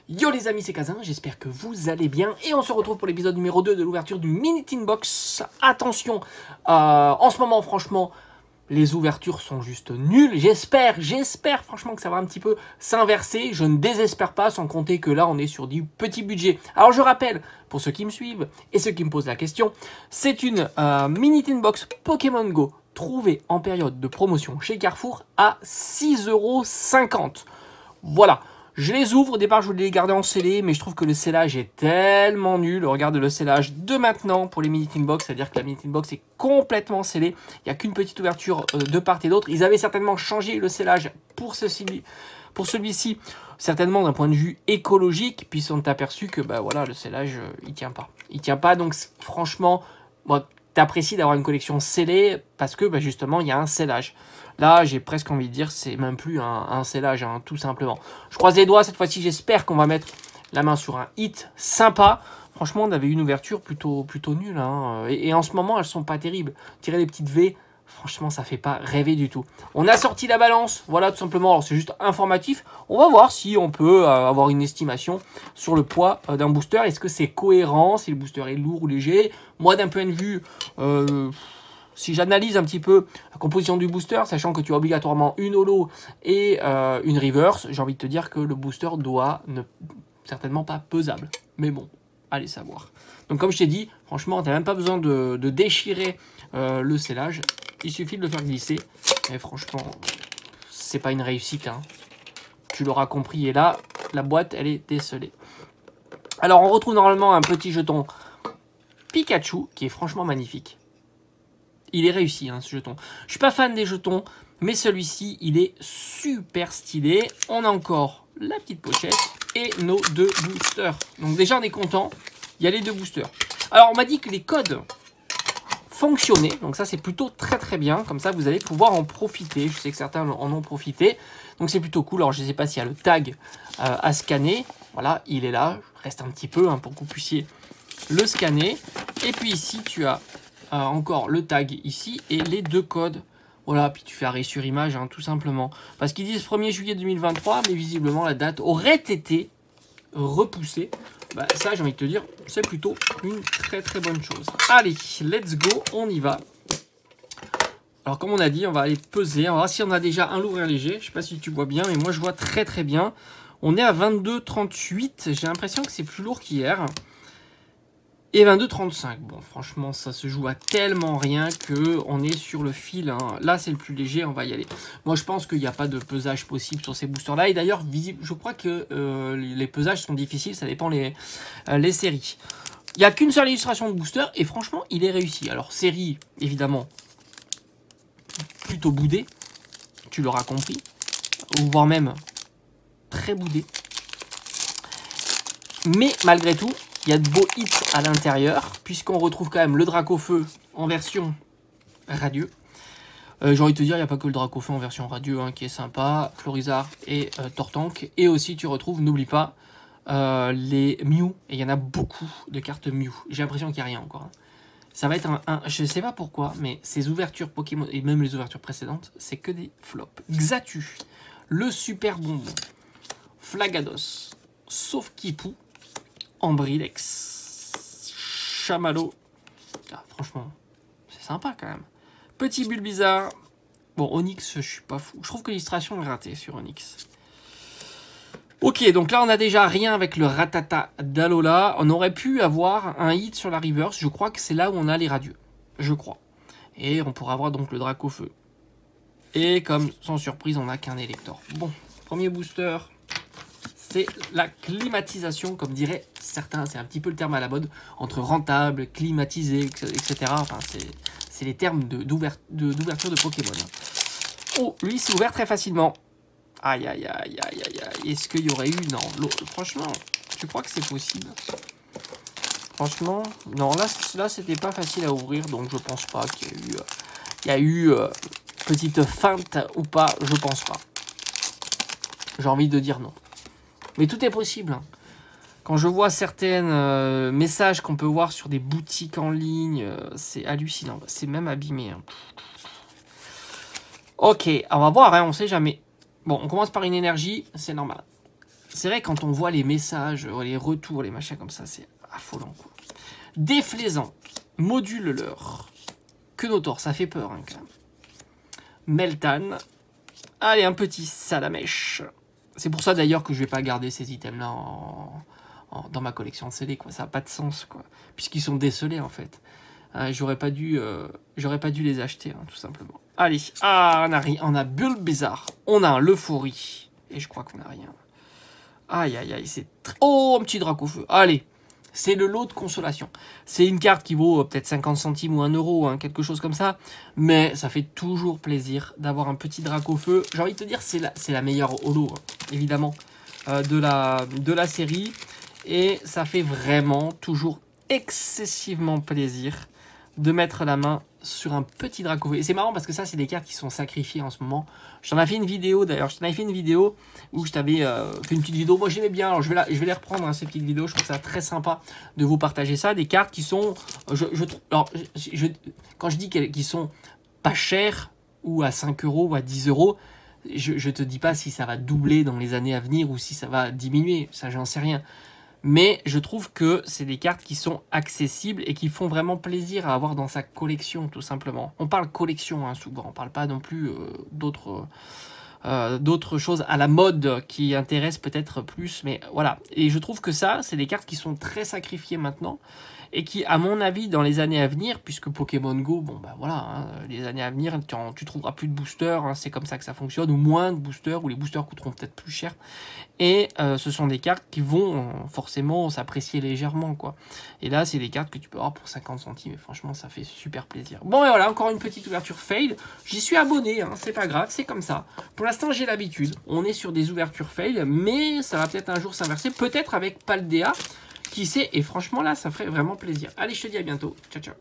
Yo les amis, c'est Kazin, j'espère que vous allez bien et on se retrouve pour l'épisode numéro 2 de l'ouverture du Mini Tin Box. Attention, en ce moment franchement, les ouvertures sont juste nulles. J'espère franchement que ça va un petit peu s'inverser. Je ne désespère pas, sans compter que là on est sur du petit budget. Alors je rappelle, pour ceux qui me suivent et ceux qui me posent la question, c'est une Mini Tin Box Pokémon Go trouvée en période de promotion chez Carrefour à 6,50 €. Voilà. Je les ouvre, au départ je voulais les garder en scellé, mais je trouve que le scellage est tellement nul. Regarde le scellage de maintenant pour les Mini Tin Box, c'est-à-dire que la Mini Tin Box est complètement scellée. Il n'y a qu'une petite ouverture de part et d'autre. Ils avaient certainement changé le scellage pour celui-ci, certainement d'un point de vue écologique, puis ils sont aperçus que bah, voilà, le scellage il tient pas. Il tient pas, donc franchement, moi, t'apprécies d'avoir une collection scellée parce que bah, justement il y a un scellage. Là, j'ai presque envie de dire, c'est même plus un scellage, hein, tout simplement. Je croise les doigts, cette fois-ci, j'espère qu'on va mettre la main sur un hit sympa. Franchement, on avait une ouverture plutôt nulle. Hein, et en ce moment, elles sont pas terribles. Tirer des petites V, franchement, ça fait pas rêver du tout. On a sorti la balance, voilà, tout simplement. Alors, c'est juste informatif. On va voir si on peut avoir une estimation sur le poids d'un booster. Est-ce que c'est cohérent, si le booster est lourd ou léger? Moi, d'un point de vue... si j'analyse un petit peu la composition du booster, sachant que tu as obligatoirement une holo et une reverse, j'ai envie de te dire que le booster doit ne certainement pas pesable. Mais bon, allez savoir. Donc comme je t'ai dit, franchement, tu n'as même pas besoin de déchirer le scellage. Il suffit de le faire glisser. Et franchement, c'est pas une réussite. Hein. Tu l'auras compris. Et là, la boîte, elle est décelée. Alors, on retrouve normalement un petit jeton Pikachu qui est franchement magnifique. Il est réussi, hein, ce jeton. Je suis pas fan des jetons, mais celui-ci, il est super stylé. On a encore la petite pochette et nos deux boosters. Donc déjà, on est content. Il y a les deux boosters. Alors, on m'a dit que les codes fonctionnaient. Donc ça, c'est plutôt très bien. Comme ça, vous allez pouvoir en profiter. Je sais que certains en ont profité. Donc c'est plutôt cool. Alors, je ne sais pas s'il y a le tag à scanner. Voilà, il est là. Je reste un petit peu hein, pour que vous puissiez le scanner. Et puis ici, tu as... encore le tag ici et les deux codes. Voilà, puis tu fais arrêt sur image, hein, tout simplement. Parce qu'ils disent 1er juillet 2023, mais visiblement la date aurait été repoussée. Bah, ça, j'ai envie de te dire, c'est plutôt une très bonne chose. Allez, let's go, on y va. Alors, comme on a dit, on va aller peser. On va voir si on a déjà un lourd et un léger. Je sais pas si tu vois bien, mais moi, je vois très bien. On est à 22,38. J'ai l'impression que c'est plus lourd qu'hier. Et 22,35. Bon, franchement, ça se joue à tellement rien qu'on est sur le fil. Hein. Là, c'est le plus léger, on va y aller. Moi, je pense qu'il n'y a pas de pesage possible sur ces boosters-là. Et d'ailleurs, je crois que les pesages sont difficiles. Ça dépend les séries. Il n'y a qu'une seule illustration de booster. Et franchement, il est réussi. Alors, série, évidemment, plutôt boudée. Tu l'auras compris. Ou voire même très boudée. Mais malgré tout... il y a de beaux hits à l'intérieur, puisqu'on retrouve quand même le Dracofeu en version radieux. J'ai envie de te dire, il n'y a pas que le Dracofeu en version radieux hein, qui est sympa, Florizard et Tortank. Et aussi, tu retrouves, n'oublie pas, les Mew. Et il y en a beaucoup de cartes Mew. J'ai l'impression qu'il n'y a rien encore. Hein. Ça va être je ne sais pas pourquoi, mais ces ouvertures Pokémon, et même les ouvertures précédentes, c'est que des flops. Xatu, le super bonbon, Flagados, sauf Kipou, Ambrilex, Chamallow. Ah, franchement, c'est sympa quand même. Petit Bulbizarre. Bon, Onix, je suis pas fou. Je trouve que l'illustration est ratée sur Onix. Ok, donc là, on a déjà rien avec le Ratata d'Alola. On aurait pu avoir un hit sur la reverse. Je crois que c'est là où on a les radieux. Je crois. Et on pourra avoir donc le Dracofeu. Et comme, sans surprise, on n'a qu'un Elector. Bon, premier booster... c'est la climatisation, comme diraient certains, c'est un petit peu le terme à la mode, entre rentable, climatisé, etc. Enfin, c'est les termes d'ouverture de Pokémon. Oh, lui, c'est ouvert très facilement. Aïe. Est-ce qu'il y aurait eu... non, franchement, tu crois que c'est possible? Franchement, non, là c'était pas facile à ouvrir, donc je pense pas qu'il y a eu petite feinte ou pas, je pense pas. J'ai envie de dire non. Mais tout est possible. Hein. Quand je vois certains messages qu'on peut voir sur des boutiques en ligne, c'est hallucinant. C'est même abîmé. Hein. Ok, on va voir, hein, on sait jamais. Bon, on commence par une énergie, c'est normal. c'est vrai, quand on voit les messages, les retours, les machins comme ça, c'est affolant, quoi. Déflaisant, module-leur. Quenotor, ça fait peur, hein, quand même. Meltan. Allez, un petit Salamèche. C'est pour ça, d'ailleurs, que je vais pas garder ces items-là dans ma collection de CD, quoi. Ça n'a pas de sens, quoi. Puisqu'ils sont décelés, en fait. J'aurais pas dû les acheter, hein, tout simplement. Allez, on a Bulbizarre, on a un Leufori, et je crois qu'on a rien. Aïe, aïe, aïe, c'est... Oh, un petit Dracofeu. Allez, c'est le lot de consolation. C'est une carte qui vaut peut-être 50 centimes ou 1 euro, hein, quelque chose comme ça. Mais ça fait toujours plaisir d'avoir un petit Dracofeu. J'ai envie de te dire, c'est la meilleure holo, hein, évidemment, de la série. Et ça fait vraiment toujours excessivement plaisir de mettre la main sur un petit Dracofeu. Et c'est marrant parce que ça, c'est des cartes qui sont sacrifiées en ce moment. Je t'en avais fait une vidéo d'ailleurs. Je t'en avais fait une vidéo où je t'avais fait une petite vidéo. Moi, j'aimais bien. Alors, je vais les reprendre, hein, ces petites vidéos. Je trouve ça très sympa de vous partager ça. Des cartes qui sont... quand je dis qu'elles sont pas chères ou à 5 euros ou à 10 euros, je te dis pas si ça va doubler dans les années à venir ou si ça va diminuer. Ça, j'en sais rien. Mais je trouve que c'est des cartes qui sont accessibles et qui font vraiment plaisir à avoir dans sa collection, tout simplement. On parle collection, hein, souvent. On ne parle pas non plus d'autres choses à la mode qui intéressent peut-être plus. Mais voilà. Et je trouve que ça, c'est des cartes qui sont très sacrifiées maintenant. Et qui, à mon avis, dans les années à venir, puisque Pokémon Go, bon bah voilà, hein, les années à venir, tu trouveras plus de boosters, hein, c'est comme ça que ça fonctionne, ou moins de boosters, ou les boosters coûteront peut-être plus cher. Et ce sont des cartes qui vont forcément s'apprécier légèrement, quoi. Et là, c'est des cartes que tu peux avoir pour 50 centimes, et franchement, ça fait super plaisir. Bon, et voilà, encore une petite ouverture fail. J'y suis abonné, hein, c'est pas grave, c'est comme ça. Pour l'instant, j'ai l'habitude. On est sur des ouvertures fail, mais ça va peut-être un jour s'inverser, peut-être avec Paldea. Qui sait, et franchement là, ça ferait vraiment plaisir. Allez, je te dis à bientôt. Ciao, ciao.